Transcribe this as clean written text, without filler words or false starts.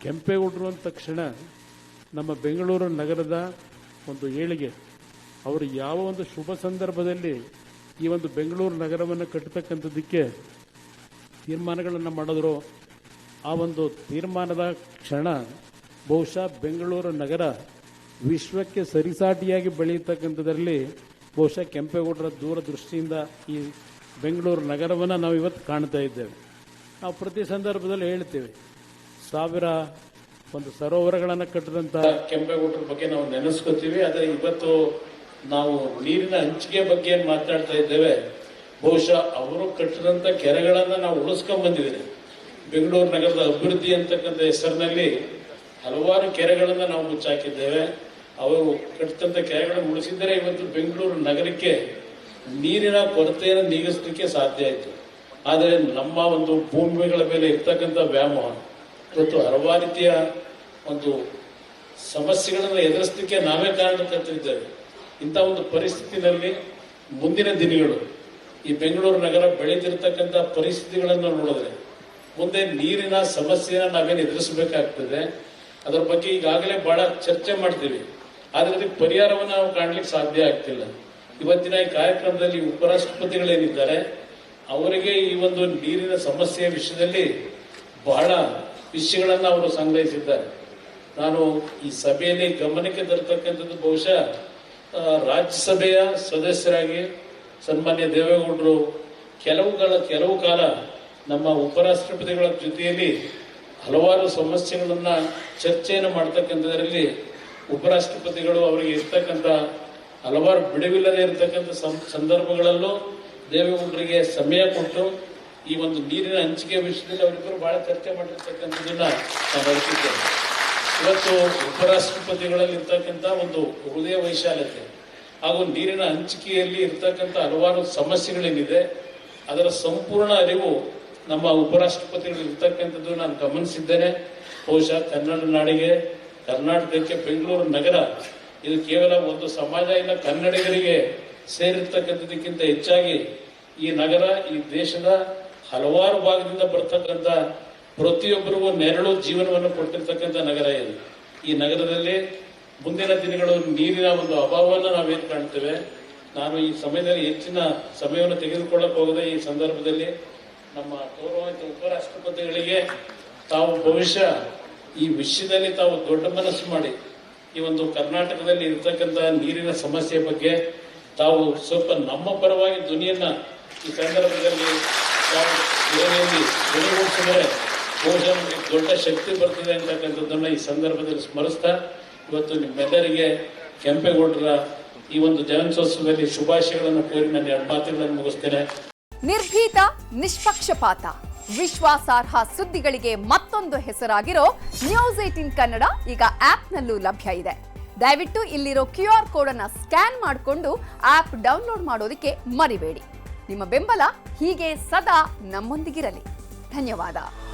ಕೆಂಪೇಗೌಡರು ಅಂದ ತಕ್ಷಣ ನಮ್ಮ ಬೆಂಗಳೂರು ನಗರದ ಒಂದು ಏಳಿಗೆ. ಅವರು ಯಾವ ಒಂದು ಶುಭ ಸಂದರ್ಭದಲ್ಲಿ ಈ ಒಂದು ಬೆಂಗಳೂರು ನಗರವನ್ನು ಕಟ್ಟತಕ್ಕಂಥದ್ದಕ್ಕೆ ತೀರ್ಮಾನಗಳನ್ನು ಮಾಡಿದ್ರು, ಆ ಒಂದು ತೀರ್ಮಾನದ ಕ್ಷಣ ಬಹುಶಃ ಬೆಂಗಳೂರು ನಗರ ವಿಶ್ವಕ್ಕೆ ಸರಿಸಾಟಿಯಾಗಿ ಬೆಳೆಯತಕ್ಕಂಥದ್ರಲ್ಲಿ ಬಹುಶಃ ಕೆಂಪೇಗೌಡರ ದೂರದೃಷ್ಟಿಯಿಂದ ಈ ಬೆಂಗಳೂರು ನಗರವನ್ನು ನಾವು ಇವತ್ತು ಕಾಣ್ತಾ ಇದ್ದೇವೆ. ನಾವು ಪ್ರತಿ ಸಂದರ್ಭದಲ್ಲಿ ಹೇಳ್ತೇವೆ, ಸಾವಿರ ಒಂದು ಸರೋವರಗಳನ್ನು ಕಟ್ಟಿದಂಥ ಕೆಂಪೇಗೌಡರ ಬಗ್ಗೆ ನಾವು ನೆನೆಸ್ಕೋತೀವಿ. ಆದರೆ ಇವತ್ತು ನಾವು ನೀರಿನ ಹಂಚಿಕೆ ಬಗ್ಗೆ ಮಾತಾಡ್ತಾ ಇದ್ದೇವೆ. ಬಹುಶಃ ಅವರು ಕಟ್ಟಿದಂಥ ಕೆರೆಗಳನ್ನು ನಾವು ಉಳಿಸ್ಕೊಂಡ್ ಬಂದಿದ್ದೇವೆ. ಬೆಂಗಳೂರು ನಗರದ ಅಭಿವೃದ್ಧಿ ಅಂತಕ್ಕಂಥ ಹೆಸರಿನಲ್ಲಿ ಹಲವಾರು ಕೆರೆಗಳನ್ನು ನಾವು ಮುಚ್ಚಾಕಿದ್ದೇವೆ. ಅವರು ಕಟ್ಟಿದಂಥ ಕೆರೆಗಳನ್ನು ಉಳಿಸಿದರೆ ಇವತ್ತು ಬೆಂಗಳೂರು ನಗರಕ್ಕೆ ನೀರಿನ ಕೊರತೆಯನ್ನು ನೀಗಿಸಲಿಕ್ಕೆ ಸಾಧ್ಯ ಆಯಿತು. ಆದರೆ ನಮ್ಮ ಒಂದು ಭೂಮಿಗಳ ಮೇಲೆ ಇರ್ತಕ್ಕಂಥ ವ್ಯಾಮೋಹ ಇವತ್ತು ಹಲವಾರು ರೀತಿಯ ಒಂದು ಸಮಸ್ಯೆಗಳನ್ನು ಎದುರಿಸಲಿಕ್ಕೆ ನಾವೇ ಕಾರಣಕರ್ತರಿದ್ದೇವೆ. ಇಂಥ ಒಂದು ಪರಿಸ್ಥಿತಿನಲ್ಲಿ ಮುಂದಿನ ದಿನಗಳು ಈ ಬೆಂಗಳೂರು ನಗರ ಬೆಳೆದಿರ್ತಕ್ಕಂಥ ಪರಿಸ್ಥಿತಿಗಳನ್ನು ನೋಡಿದ್ರೆ ಮುಂದೆ ನೀರಿನ ಸಮಸ್ಯೆಯನ್ನು ನಾವೇನು ಎದುರಿಸಬೇಕಾಗ್ತದೆ. ಅದರ ಬಗ್ಗೆ ಈಗಾಗಲೇ ಬಹಳ ಚರ್ಚೆ ಮಾಡ್ತೀವಿ, ಆದರೆ ಅದಕ್ಕೆ ಪರಿಹಾರವನ್ನು ನಾವು ಕಾಣಲಿಕ್ಕೆ ಸಾಧ್ಯ ಆಗ್ತಿಲ್ಲ. ಇವತ್ತಿನ ಈ ಕಾರ್ಯಕ್ರಮದಲ್ಲಿ ಉಪರಾಷ್ಟ್ರಪತಿಗಳೇನಿದ್ದಾರೆ ಅವರಿಗೆ ಈ ಒಂದು ನೀರಿನ ಸಮಸ್ಯೆಯ ವಿಷಯದಲ್ಲಿ ಬಹಳ ವಿಷಯಗಳನ್ನು ಅವರು ಸಂಗ್ರಹಿಸಿದ್ದಾರೆ. ನಾನು ಈ ಸಭೆಯಲ್ಲಿ ಗಮನಕ್ಕೆ ತರತಕ್ಕಂಥದ್ದು ಬಹುಶಃ ರಾಜ್ಯಸಭೆಯ ಸದಸ್ಯರಾಗಿ ಸನ್ಮಾನ್ಯ ದೇವೇಗೌಡರು ಕೆಲವು ಕಾಲ ನಮ್ಮ ಉಪರಾಷ್ಟ್ರಪತಿಗಳ ಜೊತೆಯಲ್ಲಿ ಹಲವಾರು ಸಮಸ್ಯೆಗಳನ್ನ ಚರ್ಚೆಯನ್ನು ಮಾಡ್ತಕ್ಕಂಥದ್ರಲ್ಲಿ ಉಪರಾಷ್ಟ್ರಪತಿಗಳು ಅವರಿಗೆ ಇರ್ತಕ್ಕಂಥ ಹಲವಾರು ಬಿಡುವಿಲ್ಲದೆ ಇರತಕ್ಕಂಥ ಸಂದರ್ಭಗಳಲ್ಲೂ ದೇವೇಗೌಡರಿಗೆ ಸಮಯ ಕೊಟ್ಟು ಈ ಒಂದು ನೀರಿನ ಹಂಚಿಕೆ ವಿಷಯದಲ್ಲಿ ಅವರಿಬ್ಬರು ಬಹಳ ಚರ್ಚೆ ಮಾಡಿರ್ತಕ್ಕಂಥದ್ದನ್ನ ನಾನು ಅರಿತಿದ್ದೇನೆ. ಇವತ್ತು ಉಪರಾಷ್ಟ್ರಪತಿಗಳಲ್ಲಿ ಇರ್ತಕ್ಕಂಥ ಒಂದು ಹೃದಯ ವೈಶಾಲ್ಯತೆ ಹಾಗೂ ನೀರಿನ ಹಂಚಿಕೆಯಲ್ಲಿ ಇರ್ತಕ್ಕಂಥ ಹಲವಾರು ಸಮಸ್ಯೆಗಳೇನಿದೆ ಅದರ ಸಂಪೂರ್ಣ ಅರಿವು ನಮ್ಮ ಉಪರಾಷ್ಟ್ರಪತಿಗಳು ಇರ್ತಕ್ಕಂಥದ್ದು ನಾನು ಗಮನಿಸಿದ್ದೇನೆ. ಬಹುಶಃ ಕನ್ನಡ ನಾಡಿಗೆ, ಕರ್ನಾಟಕಕ್ಕೆ ಬೆಂಗಳೂರು ನಗರ ಇದು ಕೇವಲ ಒಂದು ಸಮಾಜ ಇಲ್ಲ, ಕನ್ನಡಿಗರಿಗೆ ಸೇರಿರ್ತಕ್ಕಂಥದಕ್ಕಿಂತ ಹೆಚ್ಚಾಗಿ ಈ ನಗರ ಈ ದೇಶದ ಹಲವಾರು ಭಾಗದಿಂದ ಬರ್ತಕ್ಕಂಥ ಪ್ರತಿಯೊಬ್ಬರಿಗೂ ನೆರಳು ಜೀವನವನ್ನು ಕೊಟ್ಟಿರ್ತಕ್ಕಂಥ ನಗರ ಇದು. ಈ ನಗರದಲ್ಲಿ ಮುಂದಿನ ದಿನಗಳು ನೀರಿನ ಒಂದು ಅಭಾವವನ್ನು ನಾವೇನು ಕಾಣ್ತೇವೆ. ನಾನು ಈ ಸಮಯದಲ್ಲಿ ಹೆಚ್ಚಿನ ಸಮಯವನ್ನು ತೆಗೆದುಕೊಳ್ಳಕ್ಕೆ ಹೋಗದೆ ಈ ಸಂದರ್ಭದಲ್ಲಿ ನಮ್ಮ ಗೌರವಾನ್ವಿತ ಉಪರಾಷ್ಟ್ರಪತಿಗಳಿಗೆ ತಾವು ಭವಿಷ್ಯ ಈ ವಿಷಯದಲ್ಲಿ ತಾವು ದೊಡ್ಡ ಮನಸ್ಸು ಮಾಡಿ ಈ ಒಂದು ಕರ್ನಾಟಕದಲ್ಲಿ ಇರತಕ್ಕಂಥ ನೀರಿನ ಸಮಸ್ಯೆ ಬಗ್ಗೆ ತಾವು ಸ್ವಲ್ಪ ನಮ್ಮ ಪರವಾಗಿ ಧ್ವನಿಯನ್ನ ಈ ಸಂದರ್ಭದಲ್ಲಿ ತಾವು ಧ್ವನಿಗೂಡಿಸಿದರೆ ಬಹುಶಃ ದೊಡ್ಡ ಶಕ್ತಿ ಬರ್ತದೆ ಅಂತಕ್ಕಂಥದ್ದನ್ನ ಈ ಸಂದರ್ಭದಲ್ಲಿ ಸ್ಮರಿಸ್ತಾ ಇವತ್ತು ನಿಮ್ಮೆಲ್ಲರಿಗೆ ಕೆಂಪೇಗೌಡರ ಈ ಒಂದು ಜಯಂತ್ಯೋತ್ಸವದಲ್ಲಿ ಶುಭಾಶಯಗಳನ್ನು ಕೋರಿ ನನ್ನ ಎರಡು ಮಾತುಗಳನ್ನು ಮುಗಿಸ್ತೇನೆ. ನಿರ್ಭೀತ, ನಿಷ್ಪಕ್ಷಪಾತ, ವಿಶ್ವಾಸಾರ್ಹ ಸುದ್ದಿಗಳಿಗೆ ಮತ್ತೊಂದು ಹೆಸರಾಗಿರೋ ನ್ಯೂಸ್18 ಕನ್ನಡ ಈಗ ಆಪ್ನಲ್ಲೂ ಲಭ್ಯ ಇದೆ. ದಯವಿಟ್ಟು ಇಲ್ಲಿರೋ QR ಕೋಡ್ ಅನ್ನು ಸ್ಕ್ಯಾನ್ ಮಾಡಿಕೊಂಡು ಆಪ್ ಡೌನ್ಲೋಡ್ ಮಾಡೋದಕ್ಕೆ ಮರಿಬೇಡಿ. ನಿಮ್ಮ ಬೆಂಬಲ ಹೀಗೆ ಸದಾ ನಮ್ಮೊಂದಿಗಿರಲಿ. ಧನ್ಯವಾದ.